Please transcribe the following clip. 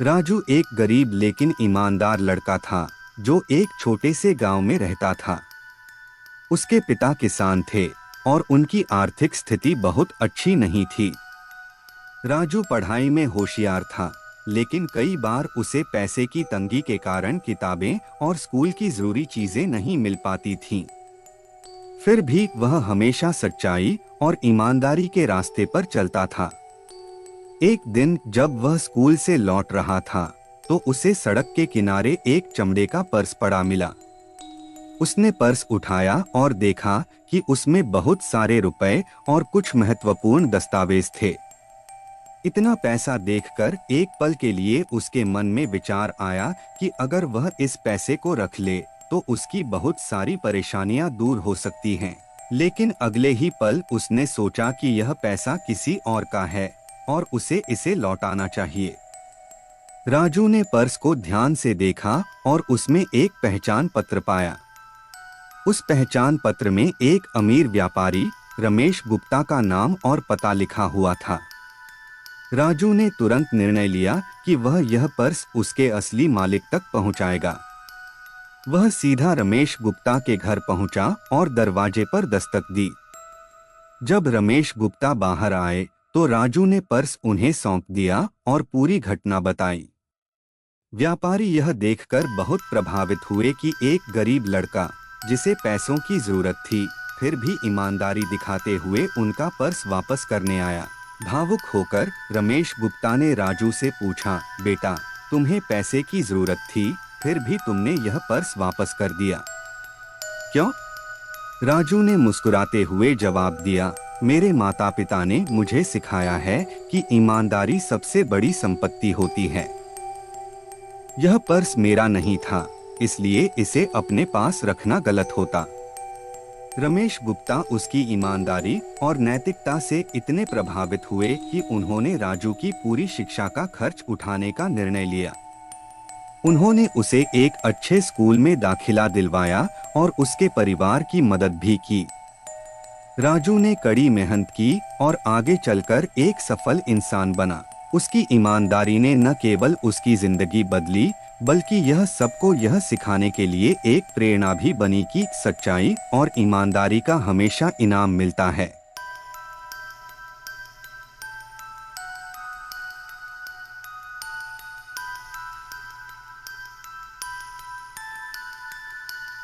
राजू एक गरीब लेकिन ईमानदार लड़का था जो एक छोटे से गांव में रहता था। उसके पिता किसान थे और उनकी आर्थिक स्थिति बहुत अच्छी नहीं थी। राजू पढ़ाई में होशियार था, लेकिन कई बार उसे पैसे की तंगी के कारण किताबें और स्कूल की जरूरी चीजें नहीं मिल पाती थीं। फिर भी वह हमेशा सच्चाई और ईमानदारी के रास्ते पर चलता था। एक दिन जब वह स्कूल से लौट रहा था, तो उसे सड़क के किनारे एक चमड़े का पर्स पड़ा मिला। उसने पर्स उठाया और देखा कि उसमें बहुत सारे रुपए और कुछ महत्वपूर्ण दस्तावेज थे। इतना पैसा देखकर एक पल के लिए उसके मन में विचार आया कि अगर वह इस पैसे को रख ले तो उसकी बहुत सारी परेशानियां दूर हो सकती हैं। लेकिन अगले ही पल उसने सोचा कि यह पैसा किसी और का है और उसे इसे लौटाना चाहिए। राजू ने पर्स को ध्यान से देखा और उसमें एक पहचान पत्र पाया। उस पहचान पत्र में एक अमीर व्यापारी रमेश गुप्ता का नाम और पता लिखा हुआ था। राजू ने तुरंत निर्णय लिया कि वह यह पर्स उसके असली मालिक तक पहुंचाएगा। वह सीधा रमेश गुप्ता के घर पहुंचा और दरवाजे पर दस्तक दी। जब रमेश गुप्ता बाहर आए तो राजू ने पर्स उन्हें सौंप दिया और पूरी घटना बताई। व्यापारी यह देखकर बहुत प्रभावित हुए कि एक गरीब लड़का जिसे पैसों की जरूरत थी, फिर भी ईमानदारी दिखाते हुए उनका पर्स वापस करने आया। भावुक होकर रमेश गुप्ता ने राजू से पूछा, बेटा, तुम्हें पैसे की जरूरत थी, फिर भी तुमने यह पर्स वापस कर दिया, क्यों? राजू ने मुस्कुराते हुए जवाब दिया, मेरे माता पिता ने मुझे सिखाया है कि ईमानदारी सबसे बड़ी संपत्ति होती है। यह पर्स मेरा नहीं था, इसलिए इसे अपने पास रखना गलत होता। रमेश गुप्ता उसकी ईमानदारी और नैतिकता से इतने प्रभावित हुए कि उन्होंने राजू की पूरी शिक्षा का खर्च उठाने का निर्णय लिया। उन्होंने उसे एक अच्छे स्कूल में दाखिला दिलवाया और उसके परिवार की मदद भी की। राजू ने कड़ी मेहनत की और आगे चलकर एक सफल इंसान बना। उसकी ईमानदारी ने न केवल उसकी जिंदगी बदली, बल्कि यह सबको यह सिखाने के लिए एक प्रेरणा भी बनी कि सच्चाई और ईमानदारी का हमेशा इनाम मिलता है।